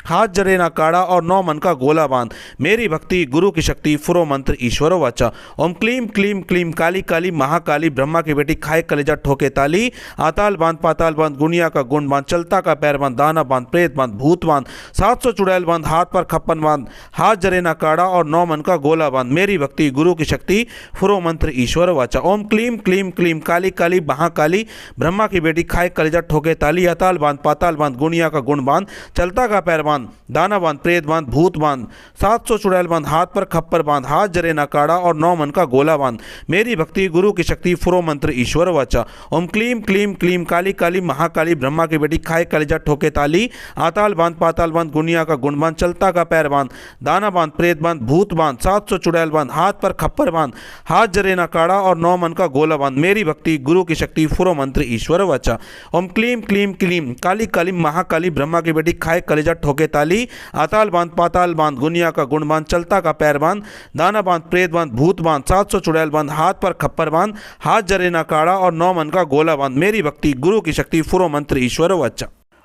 [SPEAKER 1] हाथ जरे ना काड़ा और 9 मन का गोला बांध मेरी भक्ति गुरु की शक्ति फुरो मंत्र ईश्वर वाचा। ओम क्लीम क्लीम क्लीम काली काली महाकाली ब्रह्मा की बेटी खाए कलेजा ठोके ताली। आताल बांध पाताल बांध गुनिया का गुण बांध चलता का पैर बांध दाना बांध प्रेत बांध भूत बांध 700 चुड़ैल बांध हाथ पर खप्पन बांध हाथ जरे ना काड़ा और 9 मन का गोला बांध मेरी भक्ति गुरु की शक्ति फुरो मंत्र ईश्वर वाचा। ओम क्लीम क्लीम क्लीम काली काली महाकाली ब्रह्मा की बेटी खाए कलेजा ठोके ताली। आताल बांध पाताल बांध गुनिया का गुण बांध चलता का पैर बांध दाना बांध प्रेत बांध भूत बांध 700 चुड़ैल बांध हाथ पर खप्पर बांध हाथ जरे ना काड़ा और 9 मन का गोला बांध मेरी भक्ति गुरु की शक्ति फुरो मंत्र ईश्वर वाचा। ओम क्लीम क्लीम क्लीम काली काली महाकाली ब्रह्मा की बेटी खाए कलेजा ठोके ताली। आताल बांध पाताल बांध गुनिया का गुण बांध चलता का पैर बांध दाना बांध प्रेत बांध भूत बांध 700 चुड़ैल बांध हाथ पर खप्पर बांध हाथ जरे ना काड़ा और 9 मन का गोला बांध मेरी भक्ति गुरु की शक्ति फुरो मंत्र ईश्वर वाचा। ओम क्लीम क्लीम क्लीम काली काली महाकाली ब्रह्मा की बेटी खाए कलेजा ठोके ताली। आताल बांध पाताल बांध गुनिया का गुण बांध चलता का पैर बांध दाना बांध प्रेत बांध भूत बांध 700 चुड़ैल बांध हाथ पर खप्पर बांध हाथ जरे ना काड़ा और 9 मन का गोला बांध मेरी भक्ति गुरु की शक्ति फुरो मंत्र ईश्वर वाचा।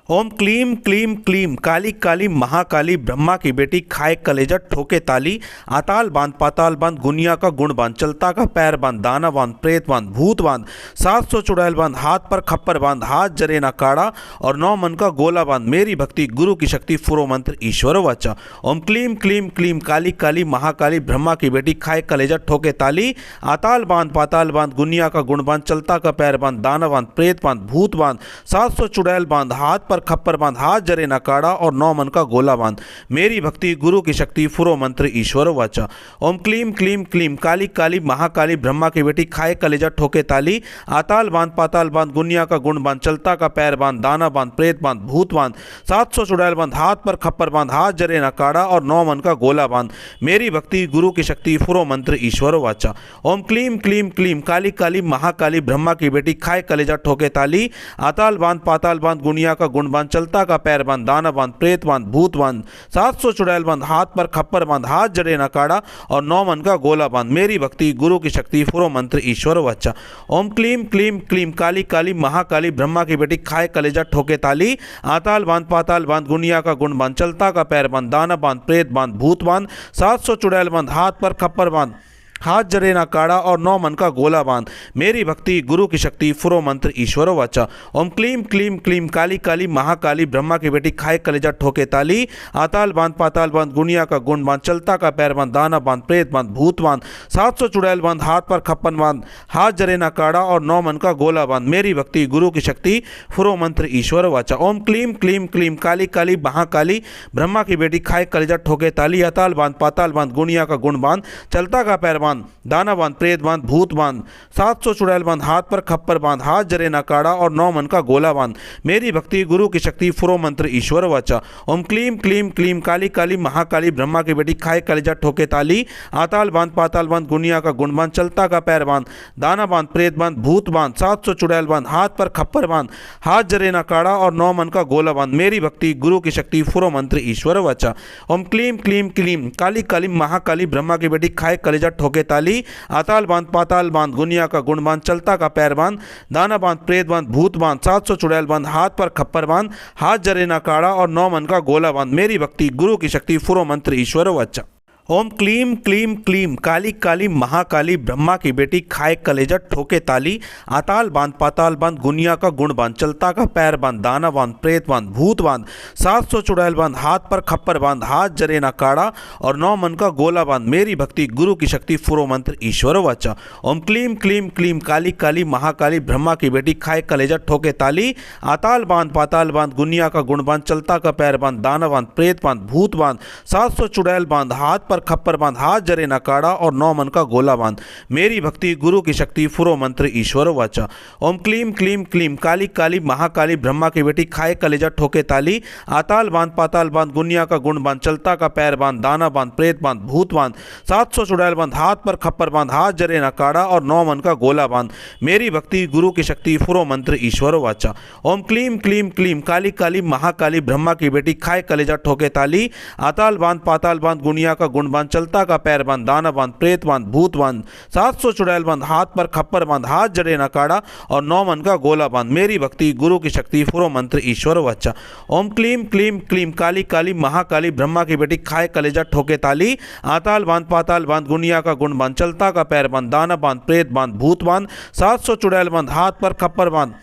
[SPEAKER 1] ओम क्लीम क्लीम क्लीम काली काली महाकाली ब्रह्मा की बेटी खाए कलेजा ठोके ताली। आताल बांध पाताल बांध गुनिया का गुण बांध चलता का पैर बांध दाना बांध प्रेत बांध भूत बांध 700 चुड़ैल बांध हाथ पर खप्पर बांध हाथ जरे ना काड़ा और 9 मन का गोला बांध मेरी भक्ति गुरु की शक्ति फुरो मंत्र ईश्वर वाचा। ओम क्लीम क्लीम क्लीम काली काली महाकाली ब्रह्मा की बेटी खाए कलेजा ठोके ताली। आताल बांध पाताल बांध गुनिया का गुण बांध चलता का पैर बांध दाना बांध प्रेत बांध भूत बांध 700 चुड़ैल बांध हाथ पर खप्पर बांध हाथ जरे ना काड़ा और 9 मन का गोला बांध मेरी भक्ति गुरु की शक्ति फुरो मंत्र ईश्वर वाचा। ओम क्लीम क्लीम क्लीम काली काली महाकाली ब्रह्मा की बेटी खाए कलेजा ठोके ताली। आताल बांध पाताल बांध गुनिया का गुण बांध चलता का पैर बांध दाना बांध प्रेत बांध भूत बांध 700 चुड़ैल बांध हाथ पर खप्पर बांध हाथ जरे ना काड़ा और 9 मन का गोला बांध मेरी भक्ति गुरु की शक्ति फुरो मंत्र ईश्वर वाचा। ओम क्लीम क्लीम क्लीम काली काली महाकाली ब्रह्मा की बेटी खाए कलेजा ठोके ताली। आताल बांध पाताल बांध गुनिया का गुण बांध चलता का पैर बांध दाना बांध प्रेत बांध भूत बांध 700 चुड़ैल बांध हाथ पर खप्पर बांध हाथ जड़े ना काड़ा और 9 मन का गोला बांध मेरी भक्ति गुरु की शक्ति फुरो मंत्र ईश्वर वाचा। ओम क्लीम क्लीम क्लीम काली काली महाकाली ब्रह्मा की बेटी खाए कलेजा ठोके ताली। आताल बांध पाताल बांध गुनिया का गुण बांध चलता का पैर बांध दाना बांध प्रेत बांध भूत बांध 700 चुड़ैल बांध हाथ पर खप्पर बांध हाथ जरे ना काड़ा और 9 मन का गोला बांध मेरी भक्ति गुरु की शक्ति फुरो मंत्र ईश्वर वाचा। ओम क्लीम क्लीम क्लीम काली काली महाकाली ब्रह्मा की बेटी खाए कलेजा ठोके ताली। आताल बांध पाताल बांध गुनिया का गुण बांध चलता का पैर बांध दाना बांध प्रेत बांध भूत बांध 700 चुड़ैल बांध हाथ पर खप्पन बांध हाथ जरे ना काड़ा और 9 मन का गोला बांध मेरी भक्ति गुरु की शक्ति फुरो मंत्र ईश्वर वाचा। ओम क्लीम क्लीम क्लीम काली काली महाकाली ब्रह्मा की बेटी खाए कलेजा ठोके ताली। आताल बांध पाताल बांध गुनिया का गुण बांध चलता का पैर बांध दाना बांध प्रेत बांध भूत बांध 700 चुड़ैल बांध हाथ पर खप्पर बांध हाथ जरे ना काड़ा और 9 मन का गोला बांध मेरी भक्ति गुरु की शक्ति फुरो मंत्र ईश्वर वाचा। ओम क्लीम क्लीम क्लीम काली काली महाकाली ब्रह्मा की बेटी खाए कलेजा ठोके ताली। आताल बांध पाताल बांध गुनिया का गुण बांध चलता का पैर बांध दाना बांध प्रेत बांध भूत बांध 700 चुड़ैल बांध हाथ पर खप्पर बांध हाथ जरे ना काड़ा और 9 मन का गोला बांध मेरी भक्ति गुरु की शक्ति फुरो मंत्र ईश्वर वाचा। ओम क्लीम क्लीम क्लीम काली काली महाकाली ब्रह्मा की बेटी खाए कलेजा ठोके ठोके ताली, आताल बांध पाताल बांध गुनिया का गुण बांध, चलता का पैर बांध, दाना बांध प्रेत बांध भूत बांध, 700 चुड़ैल बांध, हाथ पर खप्पर बांध, हाथ जरे ना काड़ा और 9 मन का गोला बांध, मेरी भक्ति गुरु की शक्ति फुरो मंत्र ईश्वर वच्चा। ओम क्लीम क्लीम क्लीम काली काली महाकाली ब्रह्मा की बेटी, खाए कलेजा ठोके ताली, आताल बांध पाताल बांध गुनिया का गुण बांध, चलता का पैर बांध, दाना बांध प्रेत बांध भूत बांध, 700 चुड़ैल बांध, हाथ पर खप्पर बांध, हाथ जरे ना काड़ा और 9 मन का गोला बांध, मेरी भक्ति गुरु की शक्ति फुरो मंत्र ईश्वर वाचा। ओम क्लीम क्लीम क्लीम काली काली महाकाली ब्रह्मा की बेटी, खाए कलेजा ठोके ताली, आताल बांध पाताल बांध गुनिया का गुण बांध, चलता का पैर बांध, दाना बांध प्रेत बांध भूत बांध, 700 चुड़ैल बांध, हाथ पर खप्पर बांध, हाथ जरे ना काड़ा और 9 मन का गोला बांध, मेरी भक्ति गुरु की शक्ति फुरो मंत्र ईश्वर वाचा। ओम क्लीम क्लीम क्लीम काली काली महाकाली ब्रह्मा की बेटी, खाए कलेजा ठोके ताली, आताल बांध पाताल बांध गुनिया का गुण बांध, चलता का पैर बांध, दाना बांध प्रेत बांध भूत बांध, 700 चुड़ैल बांध, हाथ पर खप्पर बांध, हाथ जरे ना काड़ा और 9 मन का गोला बांध, मेरी भक्ति गुरु की शक्ति फुरो मंत्र ईश्वर वाचा। ओम क्लीम क्लीम क्लीम काली काली महाकाली ब्रह्मा की बेटी, खाए कलेजा ठोके ताली, आताल बांध पाताल बांध गुनिया का गुण बांध, चलता का पैर बांध, दाना बांध प्रेत बांध भूत बांध, 700 चुड़ैल बांध, हाथ पर खप्पर बांध, हाथ जड़े ना काड़ा और 9 मन का गोला बांध, मेरी भक्ति गुरु की शक्ति फुरो मंत्र ईश्वर वच्चा। ओम क्लीम क्लीम क्लीम काली काली महाकाली ब्रह्मा की बेटी, खाए कलेजा ठोके ताली, आताल बांध पाताल बांध गुनिया का गुण बांध, चलता का पैर बांध, दाना बांध प्रेत बांध भूत बांध, 700 चुड़ैल बांध, हाथ पर खप्पर बांध,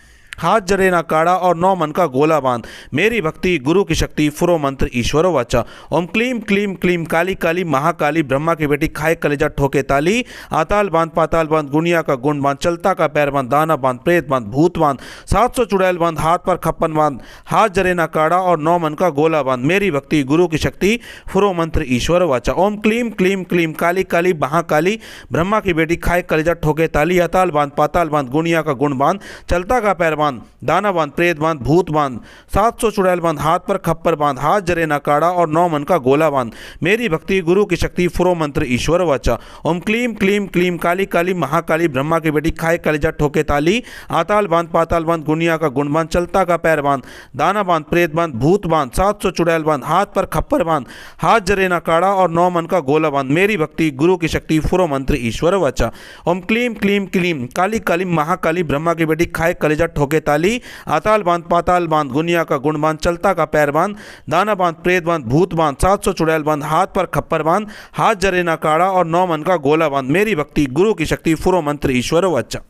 [SPEAKER 1] हाथ जरे ना काड़ा और 9 मन का गोला बांध, मेरी भक्ति गुरु की शक्ति फुरो मंत्र ईश्वर वाचा। ओम क्लीम क्लीम क्लीम काली काली महाकाली ब्रह्मा की बेटी, खाए कलेजा ठोके ताली, आताल बांध पाताल बांध गुनिया का गुण बांध, चलता का पैर बांध, दाना बांध प्रेत बांध भूत बांध, 700 चुड़ैल बांध, हाथ पर खप्पन बांध, हाथ जरे ना काड़ा और 9 मन का गोला बांध, मेरी भक्ति गुरु की शक्ति फुरो मंत्र ईश्वर वाचा। ओम क्लीम क्लीम क्लीम काली काली महाकाली ब्रह्मा की बेटी, खाए कलेजा ठोके ताली, आताल बांध पाताल बांध गुनिया का गुण बांध, चलता का पैर बांध, दाना बांध प्रेत बांध भूत बांध, 700 चुड़ैल बांध, हाथ पर खप्पर बांध, हाथ जरे ना काड़ा और 9 मन का गोला बांध, मेरी भक्ति गुरु की शक्ति फुरो मंत्र ईश्वर वाचा। ओम क्लीम क्लीम क्लीम काली काली महाकाली ब्रह्मा की बेटी, खाए कलेजा ठोके ताली, आताल बांध पाताल बांध गुनिया का गुण बांध, चलता का पैर बांध, दाना बांध प्रेत बांध भूत बांध, 700 चुड़ैल बांध, हाथ पर खप्पर बांध, हाथ जरे ना काड़ा और 9 मन का गोला बांध, मेरी भक्ति गुरु की शक्ति फुरो मंत्र ईश्वर वाचा। ओम क्लीम क्लीम क्लीम काली काली महाकाली ब्रह्मा की बेटी, खाए कलेजा ठोके ताली, आताल बांध पाताल बांध गुनिया का गुण बांध, चलता का पैर बांध, दाना बांध प्रेत बांध भूत बांध, 700 चुड़ैल बांध, हाथ पर खप्पर बांध, हाथ जरे ना काड़ा और 9 मन का गोला बांध, मेरी भक्ति गुरु की शक्ति फुरो मंत्र ईश्वर वच्चा।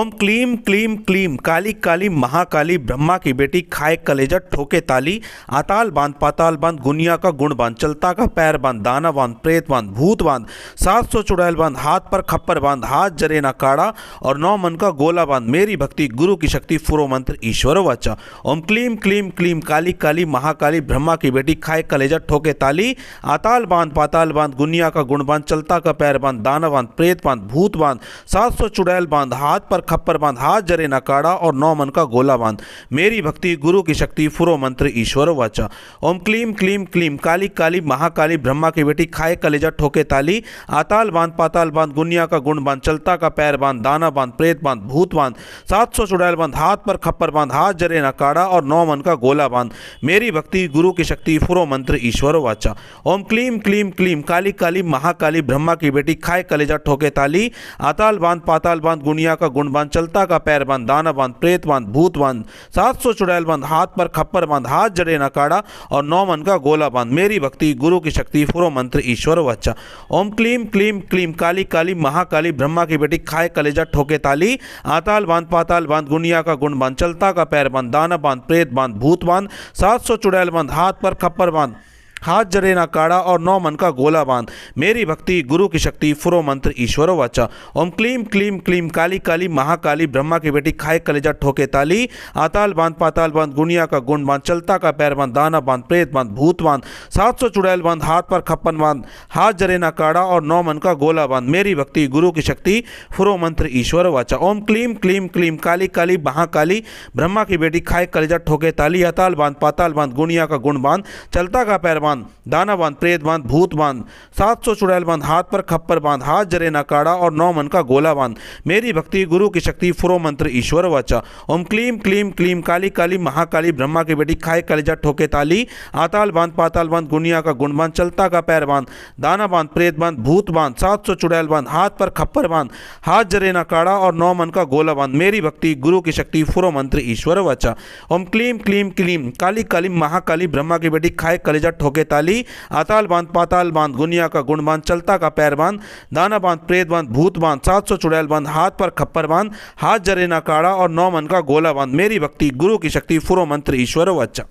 [SPEAKER 1] ओम क्लीम क्लीम क्लीम काली काली महाकाली ब्रह्मा की बेटी, खाए कलेजा ठोके ताली, आताल बांध पाताल बांध गुनिया का गुण बांध, चलता का पैर बांध, दाना बांध प्रेत बांध भूत बांध, 700 चुड़ैल बांध, हाथ पर खप्पर बांध, हाथ जरे ना काड़ा और 9 मन का गोला बांध, मेरी भक्ति गुरु की शक्ति फुरो मंत्र ईश्वर वाचा। ओम क्लीम क्लीम क्लीम काली काली महाकाली ब्रह्मा की बेटी, खाए कलेजा ठोके ताली, आताल बांध पाताल बांध गुनिया का गुण बांध, चलता का पैर बांध, दाना बांध प्रेत बांध भूत बांध, 700 चुड़ैल बांध, हाथ पर खप्पर बांध, हाथ जरे ना काड़ा और 9 मन का गोला बांध, मेरी भक्ति गुरु की शक्ति फुरो मंत्र ईश्वर वाचा। ओम क्लीम क्लीम क्लीम काली काली महाकाली ब्रह्मा की बेटी, खाए कलेजा ठोके ताली, आताल बांध पाताल बांध गुनिया का गुण बांध, चलता का पैर बांध, दाना बांध प्रेत बांध भूत बांध, 700 चुड़ैल बांध, हाथ पर खप्पर बांध, हाथ जरे ना काड़ा और 9 मन का गोला बांध, मेरी भक्ति गुरु की शक्ति फुरो मंत्र ईश्वर वाचा। ओम क्लीम क्लीम क्लीम काली काली महाकाली ब्रह्मा की बेटी, खाए कलेजा ठोके ताली, आताल बांध पाताल बांध गुनिया का गुण बांध, चलता का पैर बांध, दाना बांध प्रेत बांध भूत बांध, 700 चुड़ैल बांध, हाथ पर खप्पर बांध, हाथ जड़े ना काड़ा और 9 मन का गोला बांध, मेरी भक्ति गुरु की शक्ति फुरो मंत्र ईश्वर वच्चा। ओम क्लीम क्लीम क्लीम काली काली महाकाली ब्रह्मा की बेटी, खाए कलेजा ठोके ताली, आताल बांध पाताल बांध गुनिया का गुण बांध, चलता का पैर बांध, दाना बांध प्रेत बांध भूत बांध, 700 चुड़ैल बांध, हाथ पर खप्पर बांध, हाथ जरे ना काड़ा और 9 मन का गोला बांध, मेरी भक्ति गुरु की शक्ति फुरो मंत्र ईश्वर वाचा। ओम क्लीम क्लीम क्लीम काली काली महाकाली ब्रह्मा की बेटी, खाए कलेजा ठोके ताली, आताल बांध पाताल बांध गुनिया का गुण बांध, चलता का पैर बांध, दाना बांध प्रेत बांध भूत बांध, 700 चुड़ैल बांध, हाथ पर खप्पन बांध, हाथ जरे ना काड़ा और 9 मन का गोला बांध, मेरी भक्ति गुरु की शक्ति फुरो मंत्र ईश्वर वाचा। ओम क्लीम क्लीम क्लीम काली काली महाकाली ब्रह्मा की बेटी, खाए कलेजा ठोके ताली, आताल बांध पाताल बांध गुनिया का गुण बांध, चलता का पैर बांध, बांध, दाना बांध, प्रेत बांध, भूत बांध, 700 चुड़ैल बांध, हाथ पर खप्पर बांध, हाथ जरे ना काढ़ा और 9 मन का गोला बांध, मेरी भक्ति गुरु की शक्ति फुरो मंत्र ईश्वर वाचा। ओम क्लीम क्लीम क्लीम काली काली महाकाली ब्रह्मा की बेटी खाए कलेजा ठोके ताली, आताल बांध पाताल बांध, गुनिया का गुण बांध, चलता का पैर बांध, दाना बांध, प्रेत बांध, भूत बांध, 700 चुड़ैल बांध, हाथ पर खप्पर बांध, हाथ जरे ना काढ़ा और 9 मन का गोला बांध, मेरी भक्ति गुरु की शक्ति फुरो मंत्र ईश्वर वाचा। ओम क्लीम क्लीम क्लीम काली काली महाकाली ब्रह्मा की बेटी खाए कलेजा ठोके ताली, आताल बांध पाताल बांध, गुनिया का गुण बांध, चलता का पैर बांध, दाना बांध, प्रेत बांध, भूत बांध, 700 चुड़ैल बांध, हाथ पर खप्पर बांध, हाथ जरे ना काढ़ा और 9 मन का गोला बांध, मेरी भक्ति गुरु की शक्ति फुरो मंत्र ईश्वर वाचा।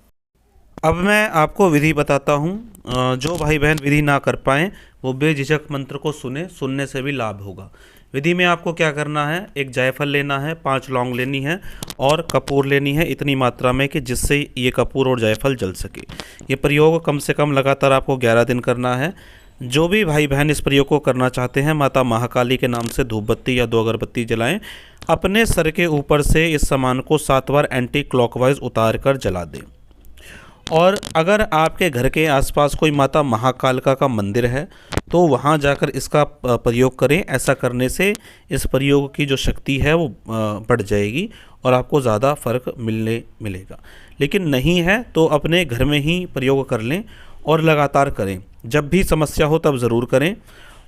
[SPEAKER 1] अब मैं आपको विधि बताता हूँ। जो भाई बहन विधि ना कर पाएँ वो बेझिझक मंत्र को सुनने से भी लाभ होगा। विधि में आपको क्या करना है, एक जायफल लेना है, 5 लौंग लेनी है और कपूर लेनी है इतनी मात्रा में कि जिससे ये कपूर और जायफल जल सके। ये प्रयोग कम से कम लगातार आपको 11 दिन करना है। जो भी भाई बहन इस प्रयोग को करना चाहते हैं, माता महाकाली के नाम से धूप बत्ती या 2 अगरबत्ती जलाएं। अपने सर के ऊपर से इस सामान को 7 बार एंटी क्लॉकवाइज उतार कर जला दें। और अगर आपके घर के आसपास कोई माता महाकालिका का मंदिर है तो वहाँ जाकर इसका प्रयोग करें। ऐसा करने से इस प्रयोग की जो शक्ति है वो बढ़ जाएगी और आपको ज़्यादा फर्क मिलेगा। लेकिन नहीं है तो अपने घर में ही प्रयोग कर लें और लगातार करें। जब भी समस्या हो तब ज़रूर करें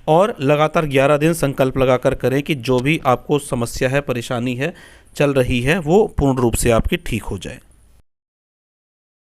[SPEAKER 1] और लगातार 11 दिन संकल्प लगाकर करें कि जो भी आपको समस्या है, परेशानी है, चल रही है, वो पूर्ण रूप से आपकी ठीक हो जाए।